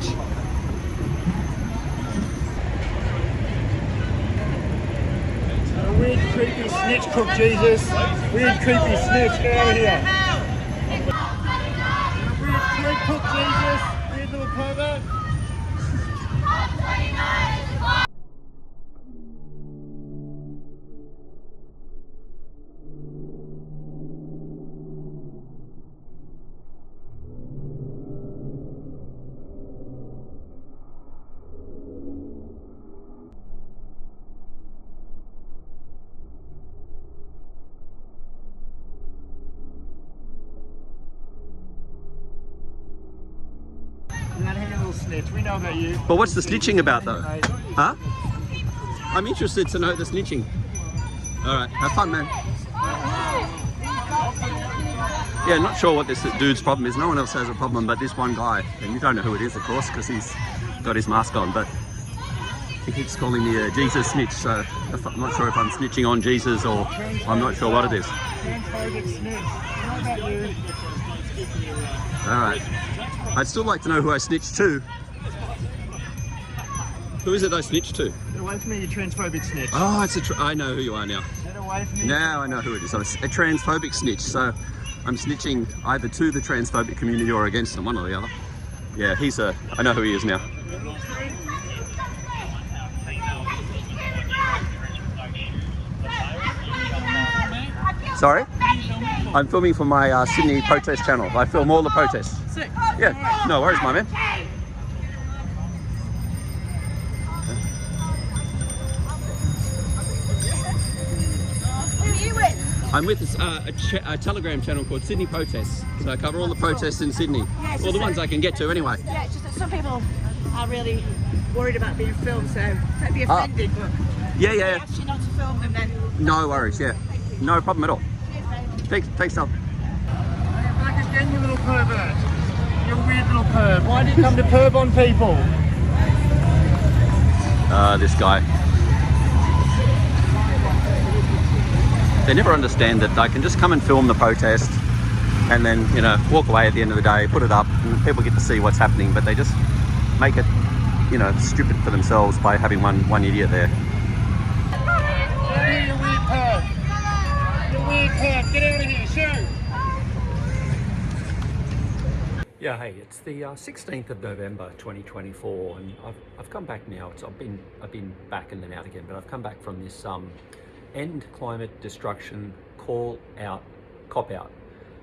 snitch. A weird, creepy snitch crook, Jesus. Weird, creepy snitch. Get out of here. A weird, creep crook, Jesus. Weird little pervert. Snitch. We know about you. But what's the snitching about though? Huh? I'm interested to know the snitching. Alright, have fun, man. Yeah, not sure what this dude's problem is. No one else has a problem but this one guy. And you don't know who it is, of course, because he's got his mask on. But he keeps calling me a Jesus snitch, so I'm not sure if I'm snitching on Jesus or I'm not sure what it is. Alright. I'd still like to know who I snitched to. Who is it I snitched to? Get away from me, you transphobic snitch. Oh, I know who you are now. Get away from me. Now I know who it is. I'm a transphobic snitch, so I'm snitching either to the transphobic community or against them, one or the other. Yeah, I know who he is now. Sorry? I'm filming for my Sydney protest channel. I film all the protests. Sick. Yeah, no worries, my man. Who are you with? I'm with a Telegram channel called Sydney Protests. So I cover all the protests in Sydney. Yeah, all the ones I can get to anyway. Yeah, it's just that some people are really worried about being filmed, so don't be offended, but Yeah. I asked you not to film them then. No worries, yeah. No problem at all. Thanks, Tom. Back again, you little pervert. You weird little perv. Why did you come to perv on people? This guy. They never understand that I can just come and film the protest and then, walk away at the end of the day, put it up, and people get to see what's happening, but they just make it, stupid for themselves by having one idiot there. You weird perv. You weird perv. Get out of here, shoot! Yeah, hey, it's the 16th of November 2024, and I've come back now. I've been back and then out again, but I've come back from this End Climate Destruction Call Out, COP Out.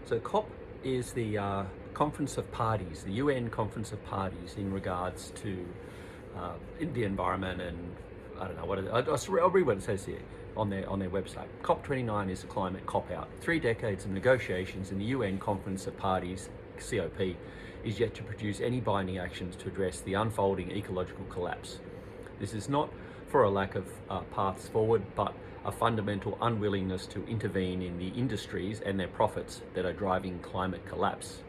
So COP is the Conference of Parties, the UN Conference of Parties in regards to the environment, and I don't know what it is. I'll read what it says here on their website. COP29 is a climate COP Out. 3 decades of negotiations in the UN Conference of Parties, COP, is yet to produce any binding actions to address the unfolding ecological collapse. This is not for a lack of paths forward, but a fundamental unwillingness to intervene in the industries and their profits that are driving climate collapse.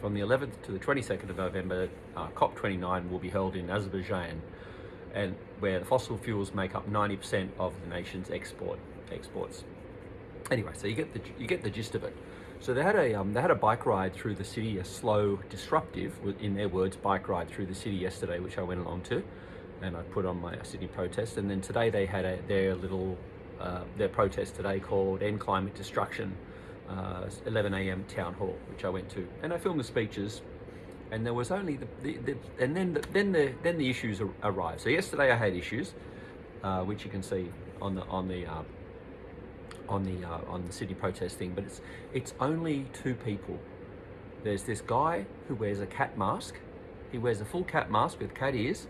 From the 11th to the 22nd of November, COP29 will be held in Azerbaijan, and where the fossil fuels make up 90% of the nation's exports. Anyway, so you get the gist of it. So they had a bike ride through the city, a slow, disruptive, in their words, bike ride through the city yesterday, which I went along to, and I put on my Sydney protest. And then today they had their protest today called End Climate Destruction, 11 a.m. town hall, which I went to, and I filmed the speeches. And there was only then the issues arrived. So yesterday I had issues, which you can see on the Sydney protest thing. But it's only 2 people. There's this guy who wears a cat mask. He wears a full cat mask with cat ears,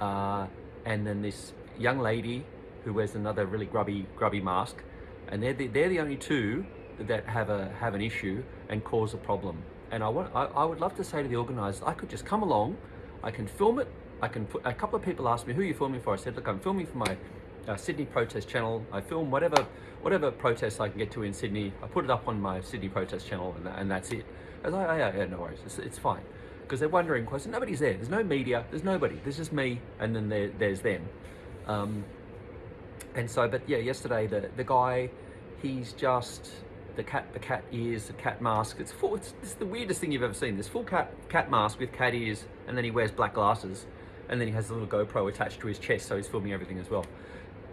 and then this young lady who wears another really grubby mask. And they're the only 2 that have an issue and cause a problem. And I would love to say to the organisers, I could just come along, I can film it, I can put, a couple of people asked me, who are you filming for? I said, look, I'm filming for my Sydney protest channel. I film whatever protests I can get to in Sydney. I put it up on my Sydney protest channel, and that's it. I was like, yeah, no worries, it's fine. Because they're wondering, because nobody's there. There's no media, there's nobody. There's just me, and then there's them. And so, but yeah, yesterday the guy, he's just the cat ears, the cat mask. It's the weirdest thing you've ever seen. This full cat mask with cat ears and then he wears black glasses, and then he has a little GoPro attached to his chest, so he's filming everything as well.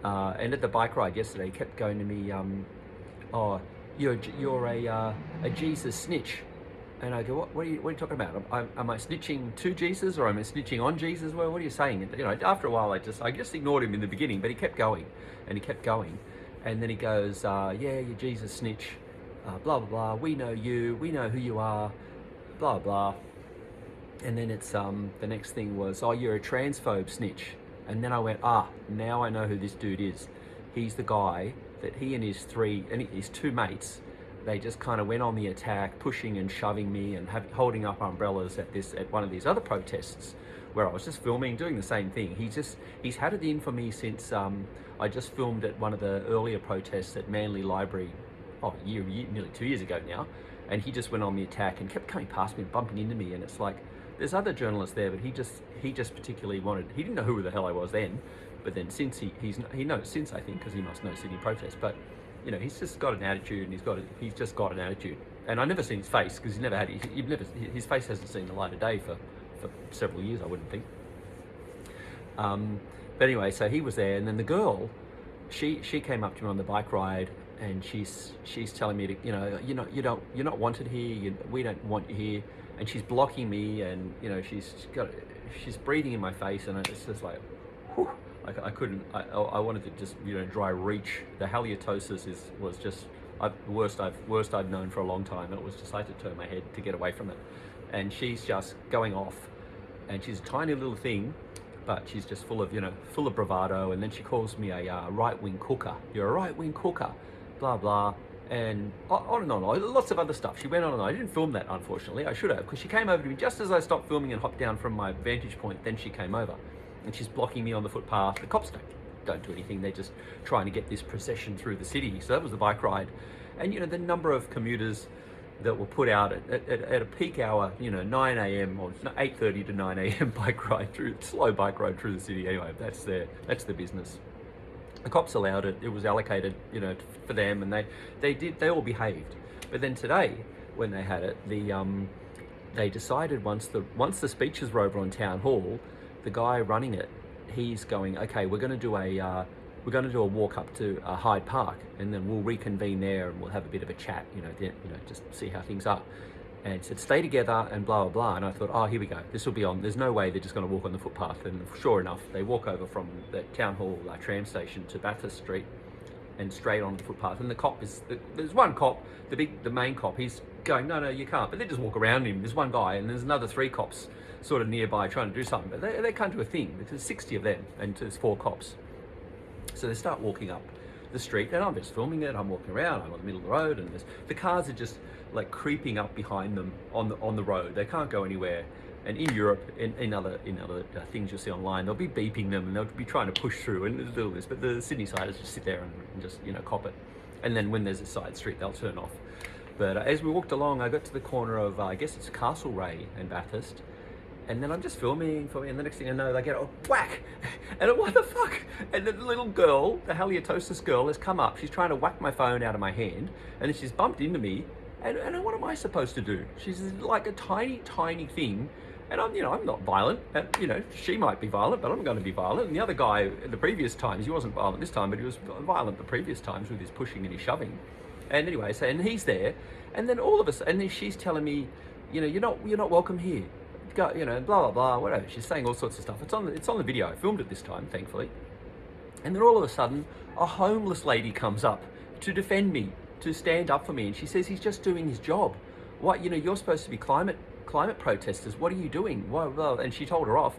And at the bike ride yesterday, he kept going to me, "Oh, you're a Jesus snitch." And I go, what are you talking about? Am I snitching to Jesus, or am I snitching on Jesus? Well, what are you saying? You know, after a while, I just ignored him in the beginning, but he kept going, and he kept going. And then he goes, "Yeah, you're Jesus snitch, blah, blah, blah. We know you. We know who you are, blah, blah." And then it's, the next thing was, "Oh, you're a transphobe snitch." And then I went, now I know who this dude is. He's the guy that he and his two mates, they just kind of went on the attack, pushing and shoving me and holding up umbrellas at one of these other protests where I was just filming, doing the same thing. He's had it in for me since I just filmed at one of the earlier protests at Manly Library, nearly 2 years ago now, and he just went on the attack and kept coming past me and bumping into me. And it's like, there's other journalists there, but he just particularly he didn't know who the hell I was then, but then since he knows since, I think, because he must know Sydney protests, but you know, he's just got an attitude, and he's just got an attitude. And I never seen his face, because his face hasn't seen the light of day for several years, I wouldn't think. But anyway, so he was there, and then the girl, she came up to me on the bike ride, and she's telling me to, you know, you're not wanted here. We don't want you here, and she's blocking me, and you know, she's breathing in my face, and it's just like, whew. I couldn't. I wanted to just, you know, dry reach. The halitosis was just the worst I've known for a long time. It was just, I had to turn my head to get away from it. And she's just going off, and she's a tiny little thing, but she's just full of bravado. And then she calls me a right-wing cooker. You're a right-wing cooker, blah blah, and on and on. Lots of other stuff. She went on and on. I didn't film that, unfortunately. I should have, because she came over to me just as I stopped filming and hopped down from my vantage point. Then she came over. And she's blocking me on the footpath. The cops don't do anything. They're just trying to get this procession through the city. So that was the bike ride. And, you know, the number of commuters that were put out at a peak hour, you know, 9 a.m. or 8:30 to 9 a.m. slow bike ride through the city. Anyway, that's the business. The cops allowed it. It was allocated, you know, for them, and they all behaved. But then today, when they had it, they decided once the speeches were over on Town Hall, the guy running it, he's going, okay, we're going to do a walk up to Hyde Park, and then we'll reconvene there, and we'll have a bit of a chat, just see how things are. And he said, stay together and blah blah blah. And I thought, oh, here we go. This will be on. There's no way they're just going to walk on the footpath. And sure enough, they walk over from the Town Hall tram station to Bathurst Street, and straight on the footpath. And the cop there's one cop, the main cop. He's going, no, you can't. But they just walk around him. There's one guy, and there's another 3 cops sort of nearby trying to do something, but they can't do a thing. There's 60 of them, and there's 4 cops. So they start walking up the street, and I'm just filming it. I'm walking around. I'm on the middle of the road, and the cars are just like creeping up behind them on the road. They can't go anywhere. And in Europe, in other things you'll see online, they'll be beeping them, and they'll be trying to push through and do this. But the Sydney siders just sit there and just, you know, cop it. And then when there's a side street, they'll turn off. But as we walked along, I got to the corner of I guess it's Castlereagh and Bathurst. And then I'm just filming, and the next thing I know, they get a whack, and what the fuck? And the little girl, the halitosis girl, has come up. She's trying to whack my phone out of my hand, and then she's bumped into me. And what am I supposed to do? She's like a tiny, tiny thing, and I'm not violent. And, she might be violent, but I'm going to be violent. And the other guy, the previous times, he wasn't violent this time, but he was violent the previous times with his pushing and his shoving. And anyway, and he's there, and then all of us, and then she's telling me, you're not welcome here. Go, blah blah blah, whatever. She's saying all sorts of stuff. It's on the video. I filmed it this time, thankfully. And then all of a sudden, a homeless lady comes up to defend me, to stand up for me, and she says he's just doing his job. What, you're supposed to be climate protesters. What are you doing? Well, and she told her off.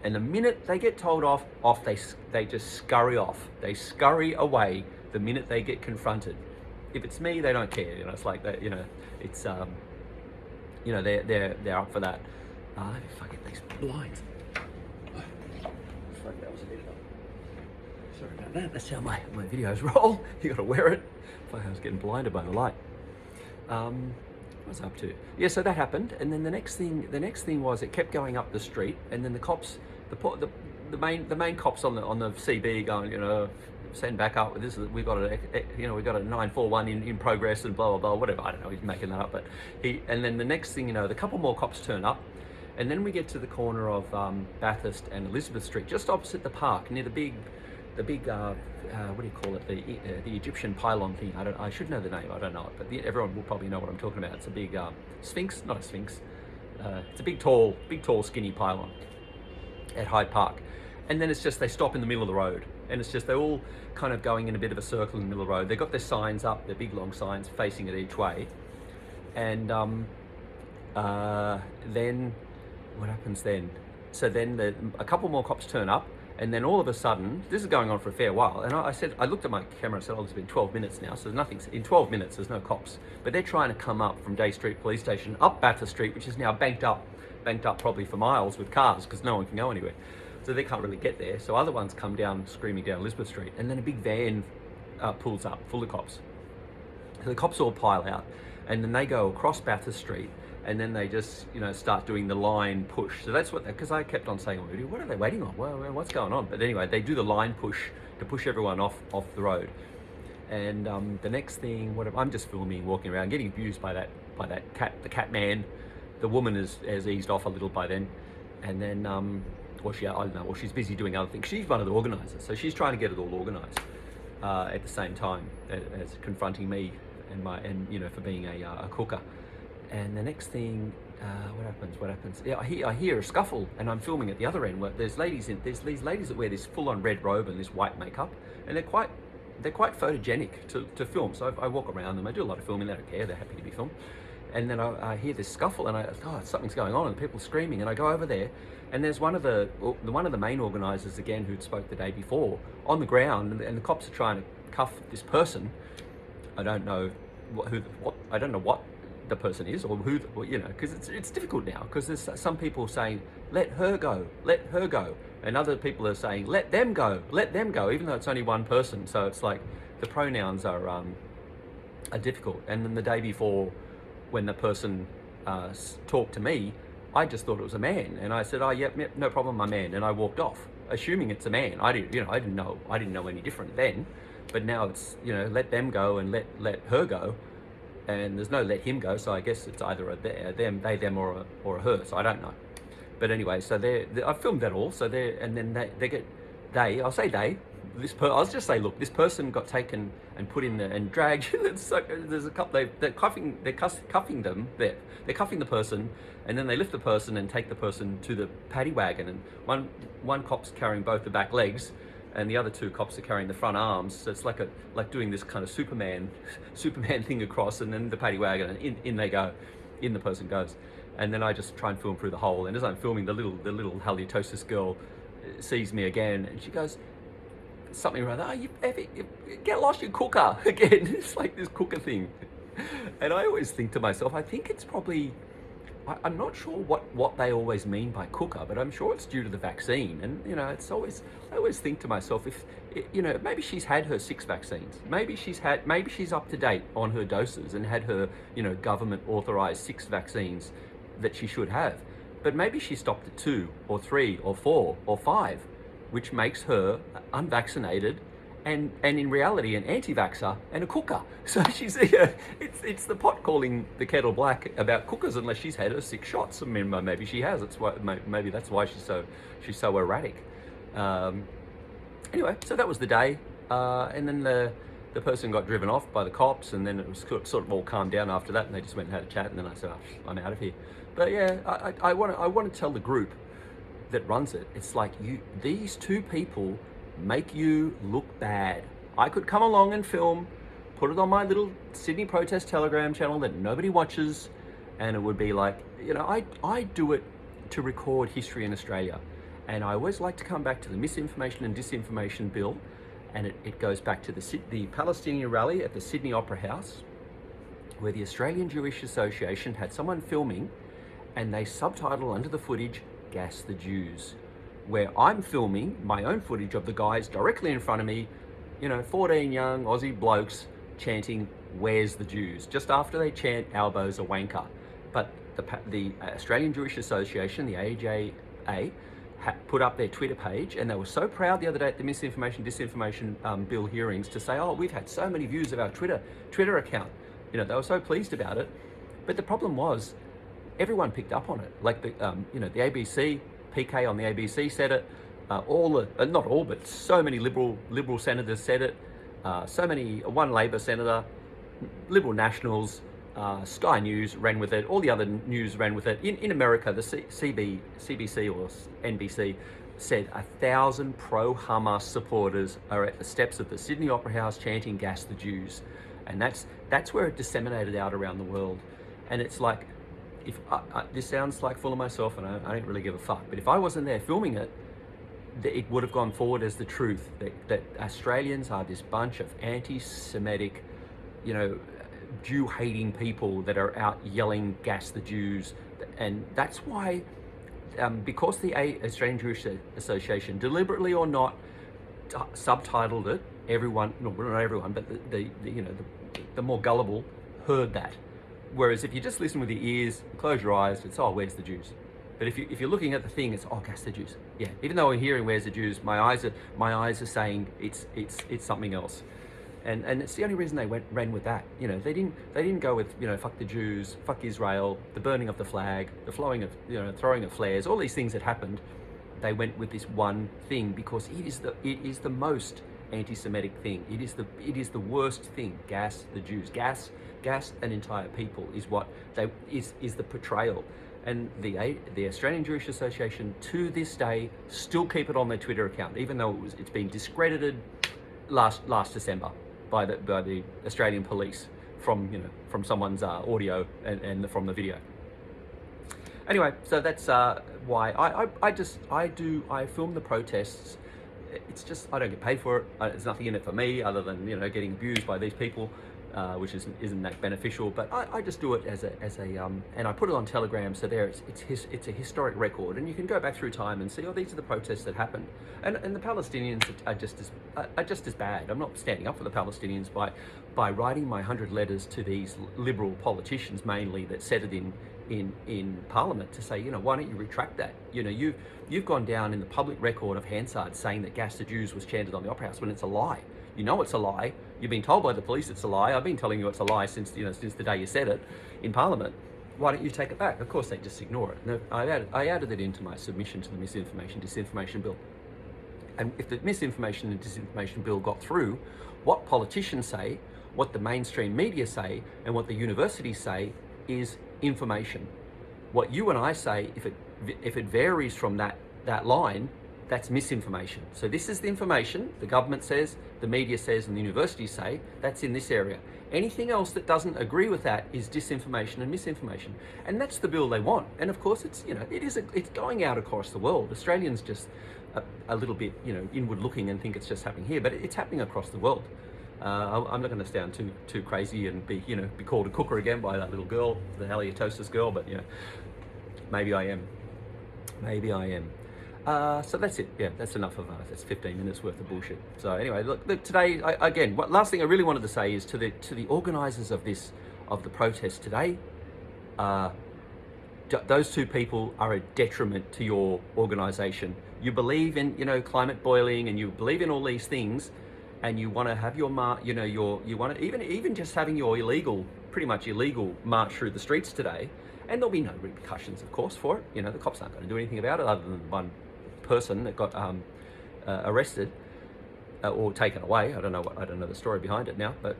And the minute they get told off, they just scurry off. They scurry away the minute they get confronted. If it's me, they don't care. It's like that. It's they're up for that. Let me fucking get these blinds. Fuck, that was a bit of sorry about that. That's how my videos roll. You got to wear it. Fuck, I was getting blinded by the light. What was I up to? Yeah, so that happened, and then the next thing was it kept going up the street, and then the cops, the main cops on the CB going, send back up. We've got a 941 in progress and blah blah blah, whatever. I don't know. He's making that up, but and then the next thing the couple more cops turn up. And then we get to the corner of Bathurst and Elizabeth Street, just opposite the park, near the big what do you call it? The Egyptian pylon thing. I should know the name. I don't know it, but everyone will probably know what I'm talking about. It's a big sphinx, not a sphinx. It's a big, tall, skinny pylon at Hyde Park. And then it's just they stop in the middle of the road, and it's just they're all kind of going in a bit of a circle in the middle of the road. They've got their signs up, their big long signs facing it each way, and then what happens then? So then a couple more cops turn up, and then all of a sudden, this is going on for a fair while, and I looked at my camera and said, oh, it's been 12 minutes now, so in 12 minutes there's no cops, but they're trying to come up from Day Street Police Station up Bathurst Street, which is now banked up probably for miles with cars, because no one can go anywhere, so they can't really get there. So other ones come down screaming down Elizabeth Street, and then a big van pulls up full of cops. So the cops all pile out, and then they go across Bathurst Street, and then they just, start doing the line push. So that's because I kept on saying, what are they waiting on? Well, what's going on? But anyway, they do the line push to push everyone off the road. And the next thing, I'm just filming, walking around, getting abused by that cat, the cat man. The woman has eased off a little by then. And then, I don't know, she's busy doing other things. She's one of the organisers, so she's trying to get it all organised at the same time as confronting me and for being a cooker. And the next thing, what happens? Yeah, I hear a scuffle, and I'm filming at the other end where there's these ladies that wear this full-on red robe and this white makeup, and they're quite photogenic to film. So I walk around them. I do a lot of filming. They don't care. They're happy to be filmed. And then I hear this scuffle, and something's going on, and people screaming. And I go over there, and there's one of the main organisers again who'd spoke the day before on the ground, and the cops are trying to cuff this person. I don't know what the person is, or who, because it's difficult now, because there's some people saying let her go, and other people are saying let them go, even though it's only one person. So it's like the pronouns are difficult. And then the day before, when the person talked to me, I just thought it was a man, and I said, oh yep, no problem, my man, and I walked off assuming it's a man. I didn't know any different then, but now it's let them go and let her go. And there's no let him go, so I guess it's either a them or a her, so I don't know. But anyway, so I filmed that all, so I'll say they, I'll just say, look, this person got taken and put in there and dragged. There's a couple, they're cuffing them, they're cuffing the person, and then they lift the person and take the person to the paddy wagon, and one cop's carrying both the back legs, and the other two cops are carrying the front arms. So it's like doing this kind of Superman thing across, and then the paddy wagon, and in they go, in the person goes. And then I just try and film through the hole. And as I'm filming, the little halitosis girl sees me again, and she goes something around, you get lost, you cooker again. It's like this cooker thing. And I always think to myself, I think it's probably, I'm not sure what they always mean by cooker, but I'm sure it's due to the vaccine. And it's always, I always think to myself, if maybe she's had her 6 vaccines, maybe she's up to date on her doses and had her government authorized 6 vaccines that she should have, but maybe she stopped at 2 or 3 or 4 or 5, which makes her unvaccinated and in reality an anti-vaxxer and a cooker. So she's it's the pot calling the kettle black about cookers, unless she's had her 6 shots. I mean, maybe she has. Maybe that's why she's so erratic. Anyway, so that was the day, and then the person got driven off by the cops, and then it was sort of all calmed down after that, and they just went and had a chat, and then I said, I'm out of here. But yeah, I want to tell the group that runs it, it's like, these 2 people make you look bad. I could come along and film, put it on my little Sydney Protest Telegram channel that nobody watches, and it would be like, I do it to record history in Australia. And I always like to come back to the misinformation and disinformation bill, and it goes back to the Palestinian rally at the Sydney Opera House, where the Australian Jewish Association had someone filming, and they subtitle under the footage, "Gas the Jews," where I'm filming my own footage of the guys directly in front of me, 14 young Aussie blokes chanting, "Where's the Jews?" just after they chant, "Albo's a wanker." But the Australian Jewish Association, the AJA, put up their Twitter page, and they were so proud the other day at the misinformation disinformation bill hearings to say, oh, we've had so many views of our Twitter account. They were so pleased about it. But the problem was, everyone picked up on it. Like the the ABC, PK on the ABC said it. All the not all, but so many liberal senators said it. One Labor senator, Liberal Nationals, Sky News ran with it. All the other news ran with it. In America, the CBC or NBC said 1,000 pro-Hamas supporters are at the steps of the Sydney Opera House chanting "Gas the Jews," and that's where it disseminated out around the world. And it's like, if this sounds like full of myself, and I don't really give a fuck, but if I wasn't there filming it, it would have gone forward as the truth that Australians are this bunch of anti-Semitic, Jew-hating people that are out yelling "Gas the Jews," and that's why. Because the Australian Jewish Association, deliberately or not, subtitled it, everyone, no, not everyone, but the more gullible heard that. Whereas if you just listen with your ears, close your eyes, it's, oh, where's the Jews? But if you're looking at the thing, it's, oh, gas the Jews. Yeah, even though I'm hearing where's the Jews, my eyes are saying it's something else. And it's the only reason they ran with that. They didn't go with, fuck the Jews, fuck Israel, the burning of the flag, the throwing of flares, all these things that happened. They went with this one thing because it is the most anti-Semitic thing. It is the worst thing. Gas the Jews. Gas an entire people is what is the portrayal. And the Australian Jewish Association to this day still keep it on their Twitter account, even though it's been discredited last December by the Australian police from someone's audio and from the video. Anyway, so that's why I film the protests. It's just, I don't get paid for it. There's nothing in it for me other than getting abused by these people, which isn't that beneficial. But I just do it as a and I put it on Telegram. So there, it's a historic record, and you can go back through time and see, oh, these are the protests that happened, and the Palestinians are just as bad. I'm not standing up for the Palestinians by writing my 100 letters to these liberal politicians mainly that said it in Parliament to say, why don't you retract that? You've gone down in the public record of Hansard saying that "Gas the Jews" was chanted on the Opera House when it's a lie. It's a lie. You've been told by the police it's a lie. I've been telling you it's a lie since the day you said it in Parliament. Why don't you take it back? Of course they just ignore it. No, I added it into my submission to the disinformation bill. And if the misinformation and disinformation bill got through, what politicians say, what the mainstream media say, and what the universities say is information. What you and I say, if it varies from that line, that's misinformation. So this is the information the government says, the media says, and the universities say. That's in this area. Anything else that doesn't agree with that is disinformation and misinformation, and that's the bill they want. And of course, it's it's going out across the world. Australians just a little bit inward looking and think it's just happening here, but it's happening across the world. I'm not going to sound too crazy and be called a cooker again by that little girl, the halitosis girl, but maybe I am. So that's it. Yeah, that's enough of that's 15 minutes worth of bullshit. So anyway, look today last thing I really wanted to say is to the organisers of the protest today. Those two people are a detriment to your organisation. You believe in climate boiling, and you believe in all these things, and you want to have your you want to even just having your pretty much illegal march through the streets today, and there'll be no repercussions, of course, for it. The cops aren't going to do anything about it other than one person that got arrested or taken away. I don't know the story behind it now, but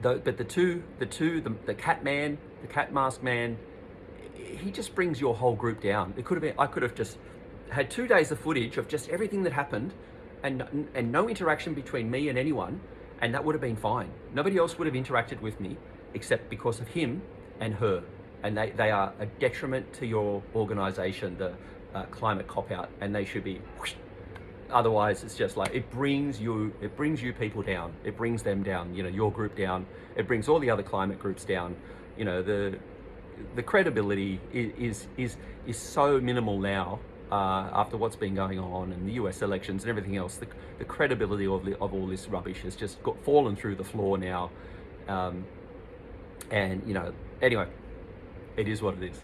the cat mask man, he just brings your whole group down. I could have just had 2 days of footage of just everything that happened, and no interaction between me and anyone, and that would have been fine. Nobody else would have interacted with me except because of him and her, and they are a detriment to your organisation, the climate cop-out, and they should be whoosh. Otherwise it's just like it brings you people down, it brings them down, your group down, it brings all the other climate groups down. The credibility is so minimal now after what's been going on in the US elections and everything else. The credibility of all this rubbish has just fallen through the floor now, and anyway, it is what it is.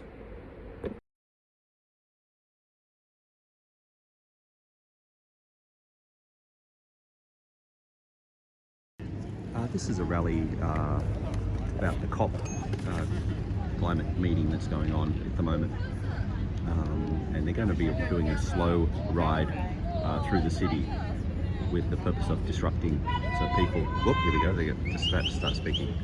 This is a rally about the COP climate meeting that's going on at the moment. And they're going to be doing a slow ride through the city with the purpose of disrupting, so people, whoop, here we go, they get just about to start speaking.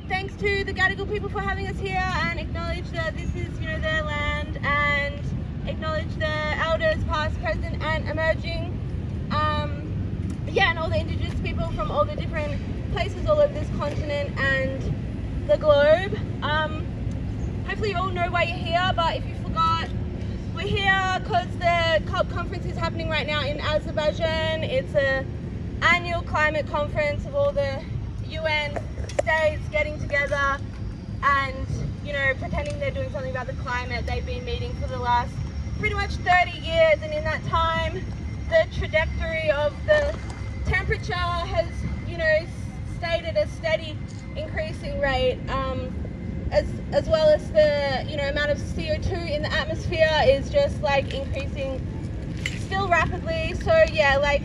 Thanks to the Gadigal people for having us here, and acknowledge that this is, you know, their land, and acknowledge the elders past, present and emerging, yeah, and all the Indigenous people from all the different places all over this continent and the globe. Hopefully you all know why you're here, but if you forgot, we're here because the COP conference is happening right now in Azerbaijan. It's an annual climate conference of all the UN states getting together and, you know, pretending they're doing something about the climate. They've been meeting for the last pretty much 30 years, and in that time the trajectory of the temperature has, you know, stayed at a steady increasing rate, as well as the, you know, amount of CO2 in the atmosphere is just like increasing still rapidly. So yeah, like,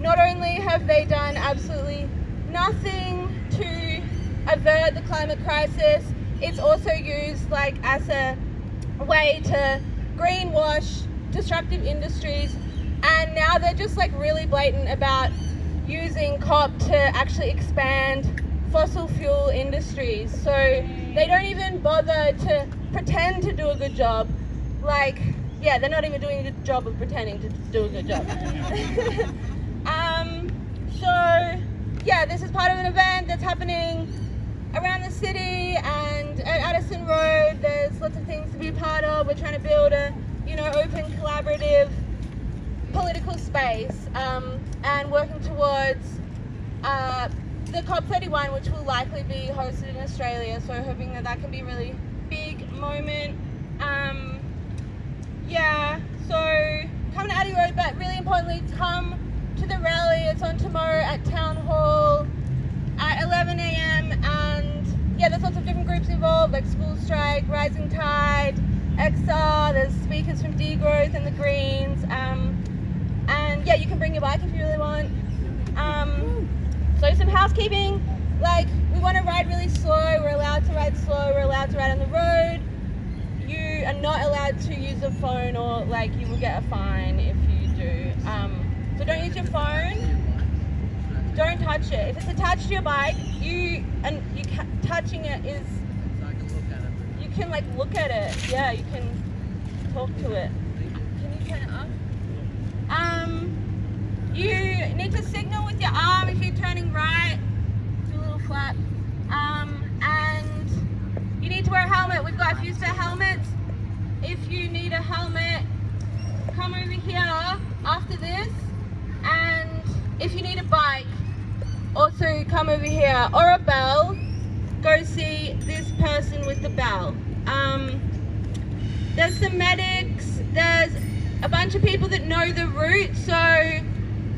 not only have they done absolutely nothing to avert the climate crisis, it's also used like as a way to greenwash disruptive industries, and now they're just like really blatant about using COP to actually expand fossil fuel industries. So they don't even bother to pretend to do a good job. Like, yeah, they're not even doing a good job of pretending to do a good job. So yeah, this is part of an event that's happening around the city, and at Addison Road there's lots of things to be a part of. We're trying to build a, you know, open, collaborative political space, and working towards the COP31, which will likely be hosted in Australia, so hoping that that can be a really big moment. Yeah, so come to Addi Road, but really importantly, come to the rally. It's on tomorrow at Town Hall at 11 a.m. and yeah, there's lots of different groups involved, like School Strike, Rising Tide, XR, there's speakers from Degrowth and the Greens, and yeah, you can bring your bike if you really want. So some housekeeping, like, we want to ride really slow, we're allowed to ride slow, we're allowed to ride on the road. You are not allowed to use a phone, or like you will get a fine if you do. So don't use your phone, don't touch it. If it's attached to your bike, touching it is, you can like look at it, yeah, you can talk to it. Can you turn it off? You need to signal with your arm if you're turning right, do a little flap, and you need to wear a helmet. We've got a few spare helmets. If you need a helmet, come over here after this, and if you need a bike, also come over here, or a bell, go see this person with the bell. There's some medics, there's a bunch of people that know the route, so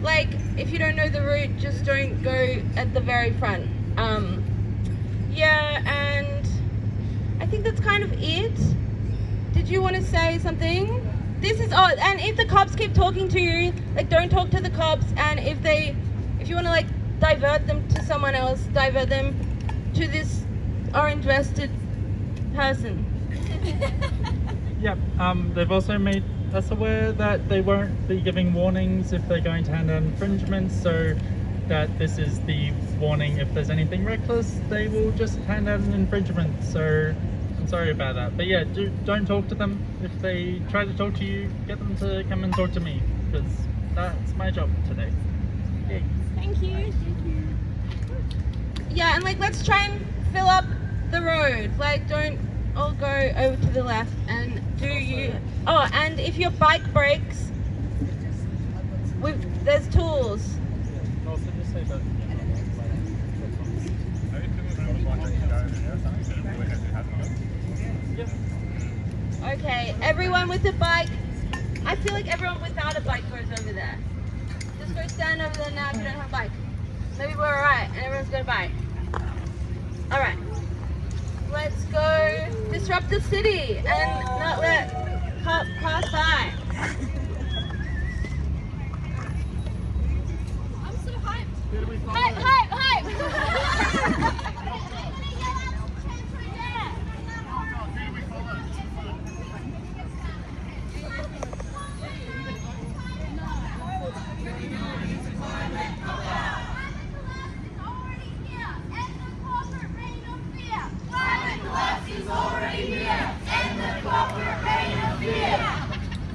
like, if you don't know the route, just don't go at the very front. Yeah, and I think that's kind of it. Did you want to say something? This is, oh, and if the cops keep talking to you, like, don't talk to the cops, and if you want to like divert them to someone else, divert them to this orange vested person. Yep, they've also made us aware that they won't be giving warnings if they're going to hand out infringements, so that this is the warning. If there's anything reckless, they will just hand out an infringement. So I'm sorry about that, but yeah, don't talk to them. If they try to talk to you, get them to come and talk to me, because that's my job today. Yay. Thank you. Yeah, and like, let's try and fill up the road. Like, don't all go over to the left, and oh, and if your bike breaks, there's tools. Okay, everyone with a bike, I feel like everyone without a bike goes over there. Just go stand over there now if you don't have a bike. Maybe we're alright and everyone's got a bike. Alright. let's go disrupt the city and not let COP pass by. I'm so hyped. Hype, hype, hype!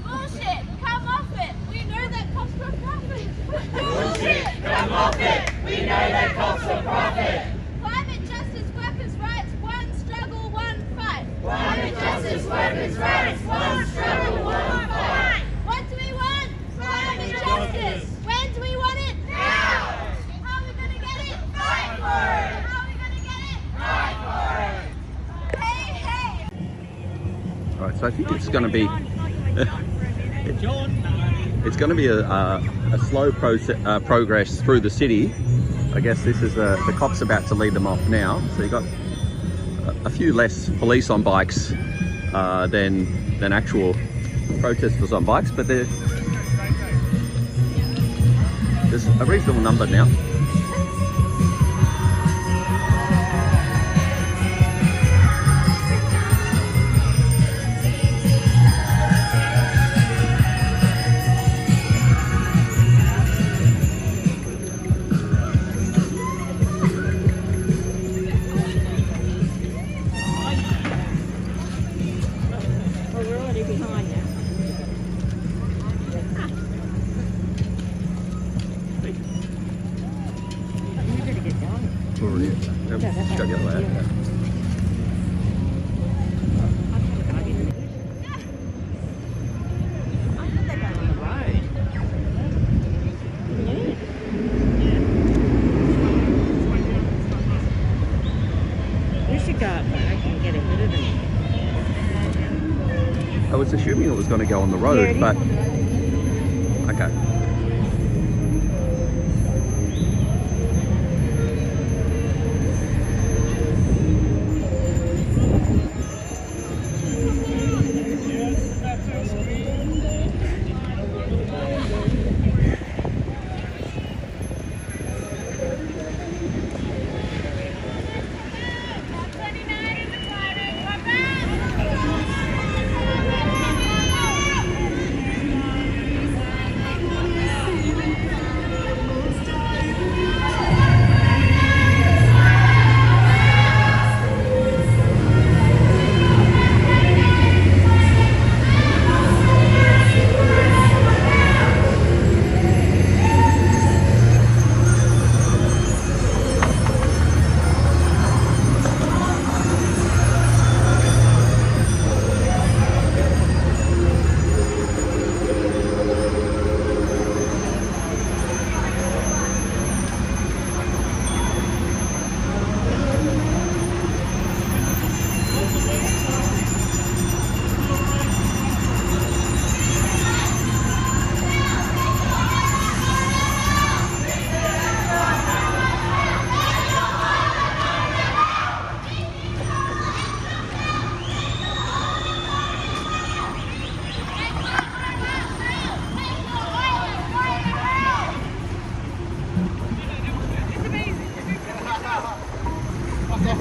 Bullshit, come off it. We know that cops for profit. Bullshit, come off it. We know that cops for profit. Climate justice, workers' rights, one struggle, one fight. Climate justice, workers' rights, one struggle, one fight. What do we want? Climate justice. When do we want it? Now. How are we gonna get it? Fight for it. How are we gonna get it? Fight for it. Hey, hey. All right, so I think it's going to be it's going to be a slow progress through the city. I guess this is the cops about to lead them off now. So you got a few less police on bikes than actual protesters on bikes, but there's a reasonable number now. I was assuming it was going to go on the road, but okay.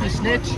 Snitch.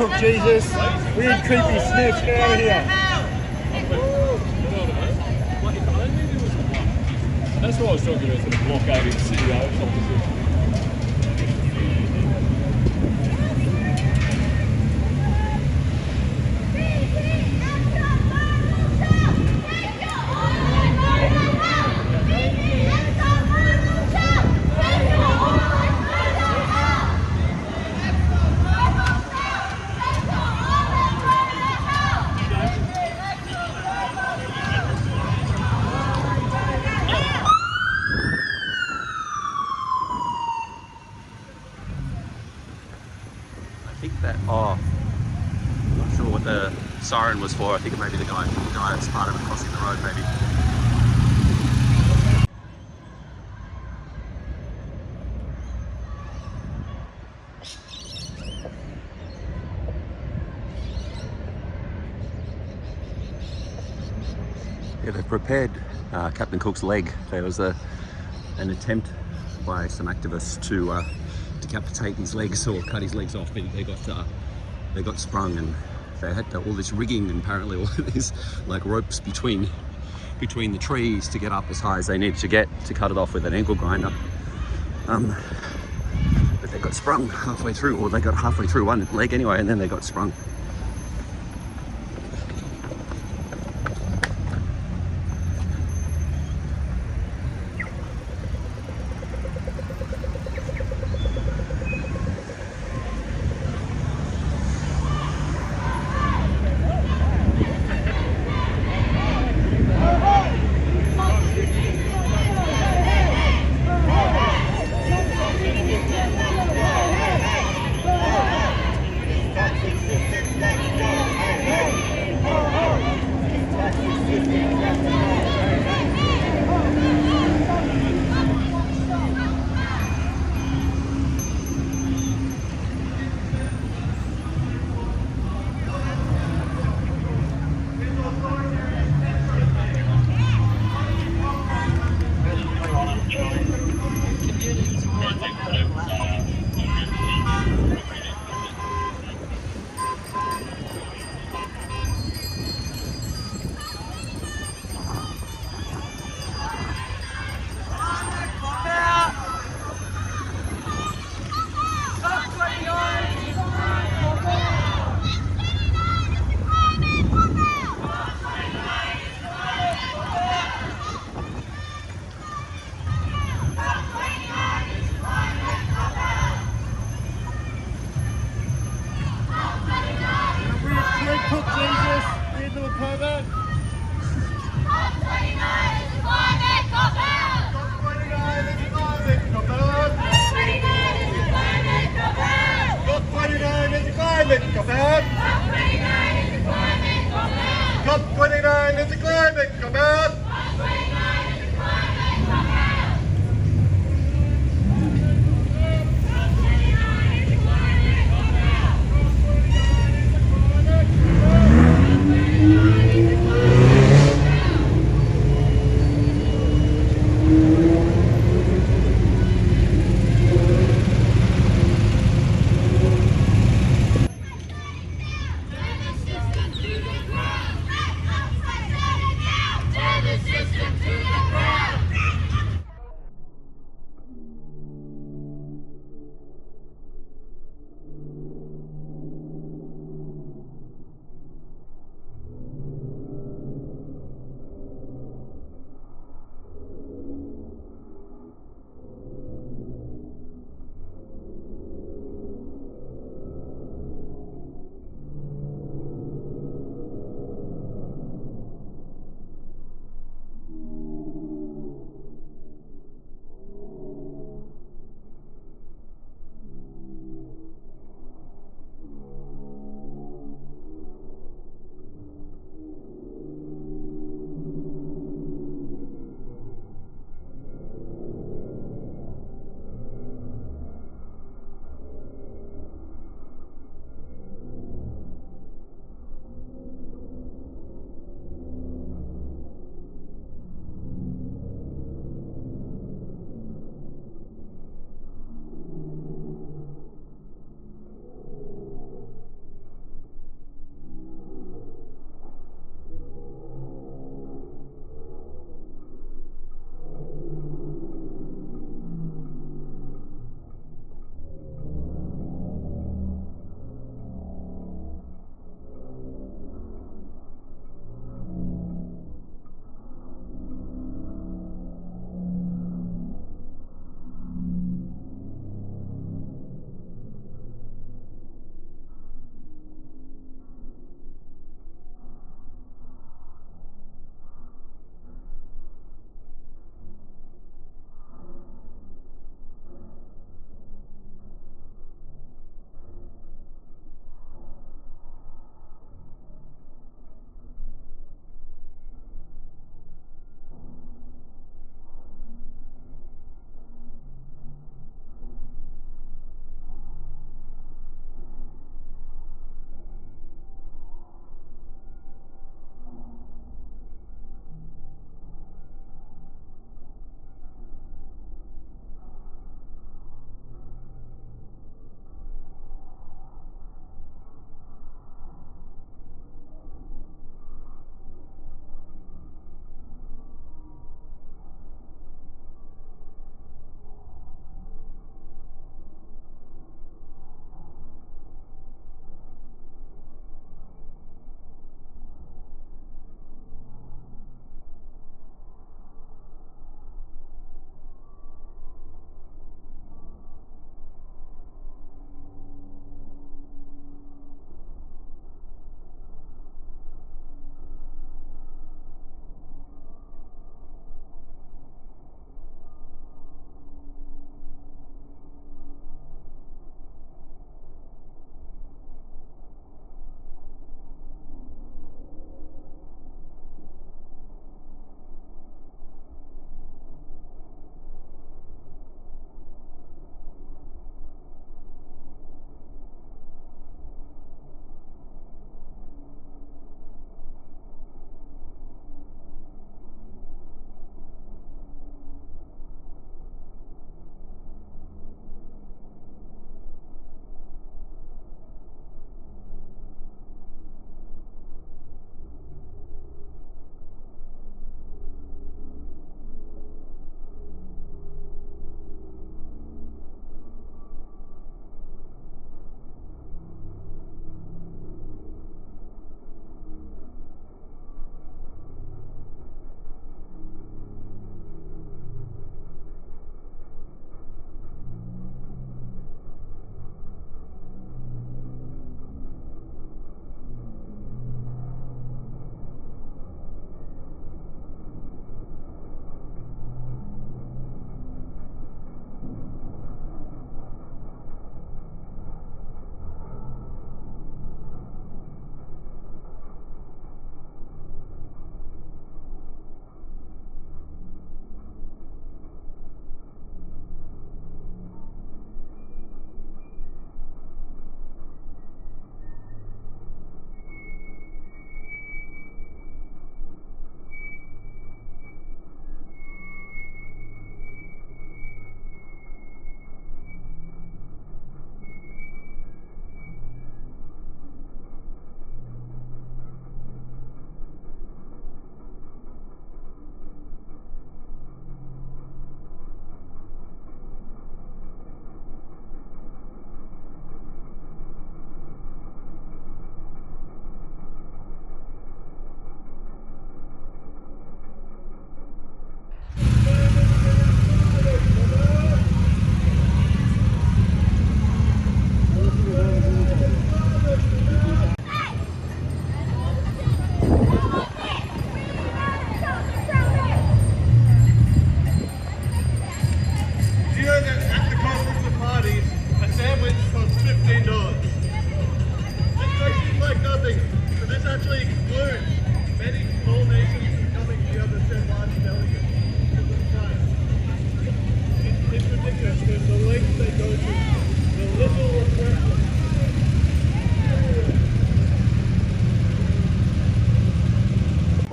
cook Jesus. Weird creepy snitch, get out of here. That's what I was talking about, sort of blockading CEOs opposite. I think that, I'm not sure what the siren was for. I think it may be the guy that's part of it crossing the road maybe. Yeah, they've prepared Captain Cook's leg. There was an attempt by some activists to decapitate his legs or cut his legs off, but they got sprung, and they had all this rigging and apparently all these like ropes between the trees to get up as high as they needed to get to cut it off with an ankle grinder. But they got sprung halfway through, or they got halfway through one leg anyway, and then they got sprung. COP29 is a climate, come out!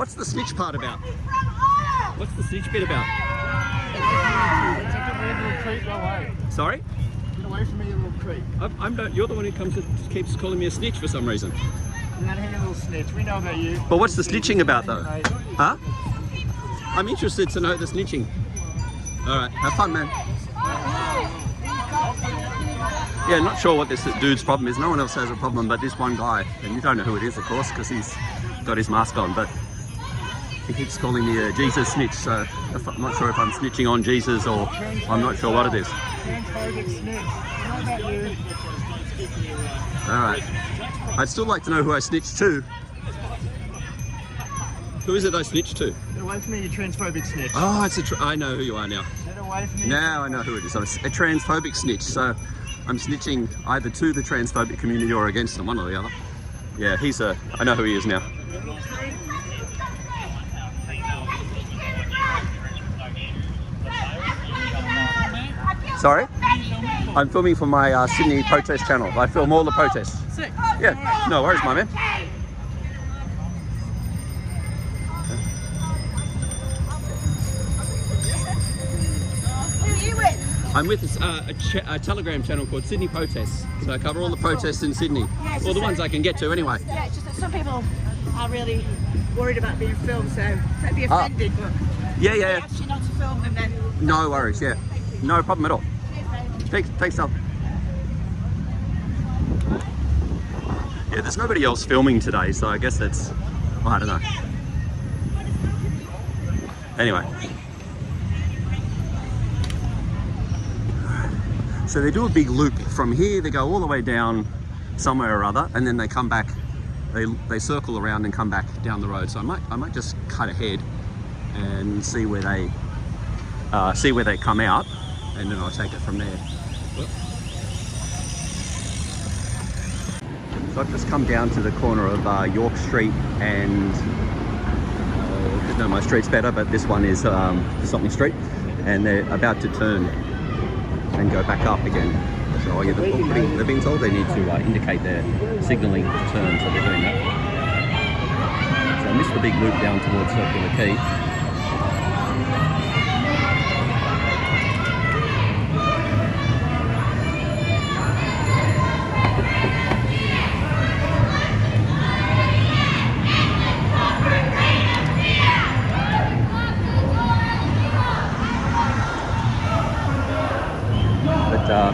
What's the snitch part about? What's the snitch bit about? It's such a weird little creep, go away. Sorry? Get away from me, you little creep. You're the one who keeps calling me a snitch for some reason. Get out of here, you little snitch. We know about you. But what's the snitching about though? Huh? I'm interested to know the snitching. Alright, have fun, man. Yeah, not sure what this dude's problem is. No one else has a problem but this one guy. And you don't know who it is, of course, because he's got his mask on. But he keeps calling me a Jesus snitch. So I'm not sure if I'm snitching on Jesus or I'm not sure what it is. Transphobic snitch. We know about you. Alright. I'd still like to know who I snitched to. Who is it I snitched to? Get away from me, you transphobic snitch. Oh, I know who you are now. Get away from me. Now I know who it is. I'm a transphobic snitch, so I'm snitching either to the transphobic community or against them, one or the other. Yeah, I know who he is now. Sorry? I'm filming for my Sydney protest channel. I film all the protests. Sick. Yeah, no worries, my man. Who are you with? I'm with a Telegram channel called Sydney Protests. So I cover all the protests in Sydney. All the ones I can get to anyway. Yeah, it's just that some people are really worried about being filmed, so don't be offended, but Yeah, they yeah. ask you not to film them then. No worries, yeah. No problem at all. Thanks, Tom. Yeah, there's nobody else filming today, so I guess that's, I don't know. Anyway. So they do a big loop from here, they go all the way down somewhere or other, and then they come back, they circle around and come back down the road. So I might just cut ahead and see where they come out, and then I'll take it from there. So I've just come down to the corner of York Street and I didn't know my streets better, but this one is something street, and they're about to turn and go back up again. So yeah, they've been told they need to indicate their signalling to turn, so they're doing that. So I missed the big loop down towards Circular Quay.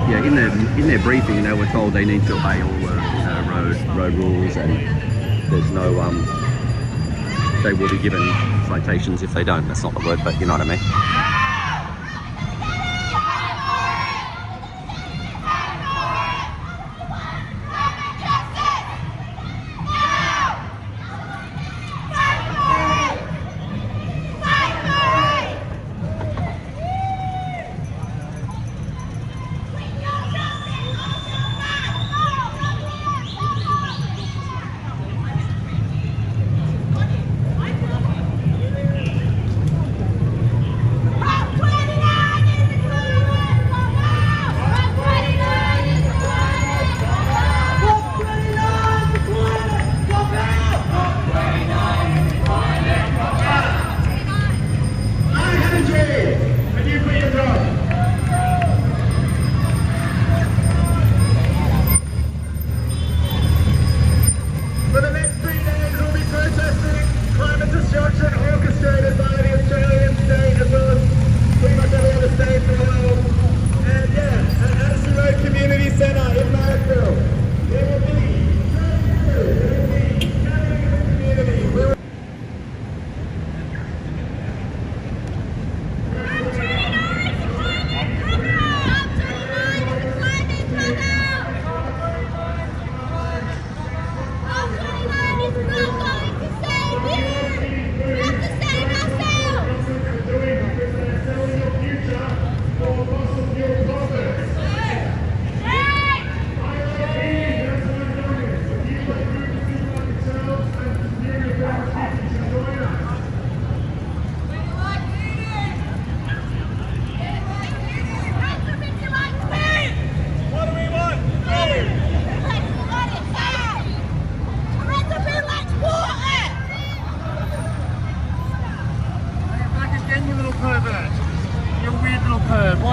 Yeah, in their briefing, they were told they need to obey all the road rules, and there's no they will be given citations if they don't. That's not the word, but you know what I mean.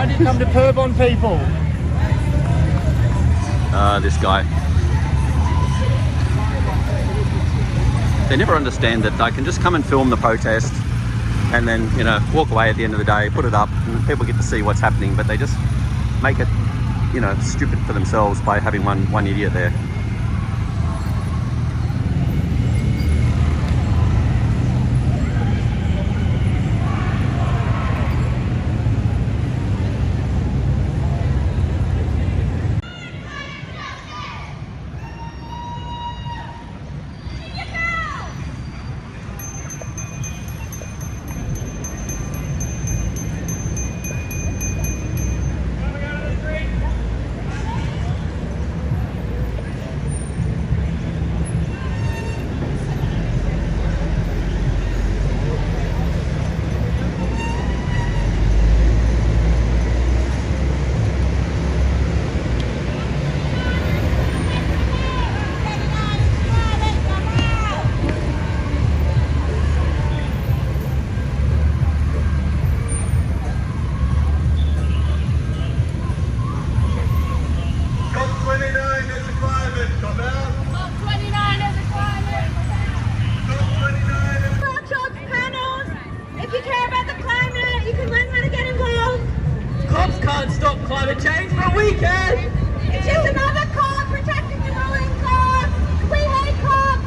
Why do you come to perv on people? This guy. They never understand that they can just come and film the protest and then, you know, walk away at the end of the day, put it up, and people get to see what's happening, but they just make it, you know, stupid for themselves by having one idiot there. Workshops, panels. If you care about the climate, you can learn how to get involved. Cops can't stop climate change, but we can! It's just another cop protecting the ruling class. We hate cops.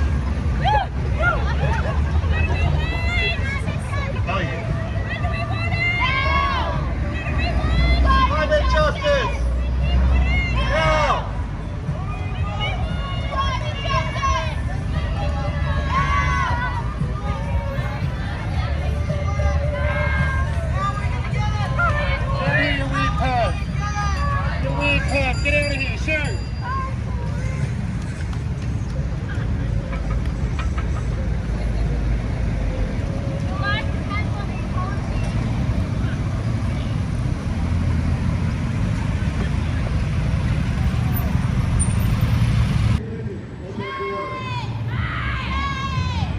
Climate justice! Now! You weird perv! You weird perv! Get out of here! Shoot!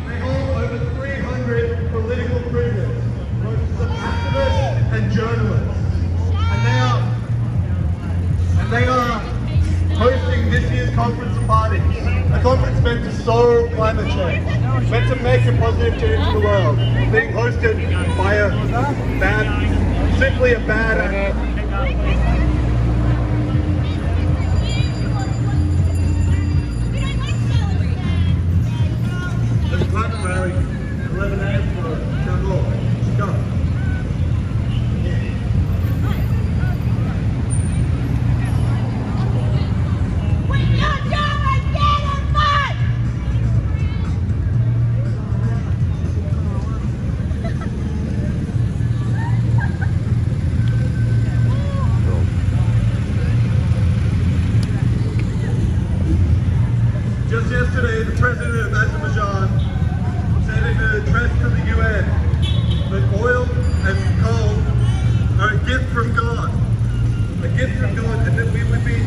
They hold over 300 political prisoners, most of activists and journalists. And they are hosting this year's conference party. A conference meant to solve climate change, meant to make a positive change in the world, being hosted by simply a bad actor. There's a climate rally at 11 a.m. for Town Hall. Go. Just yesterday, the president of Azerbaijan said in an address to the UN that oil and coal are a gift from God. A gift from God, and that we would be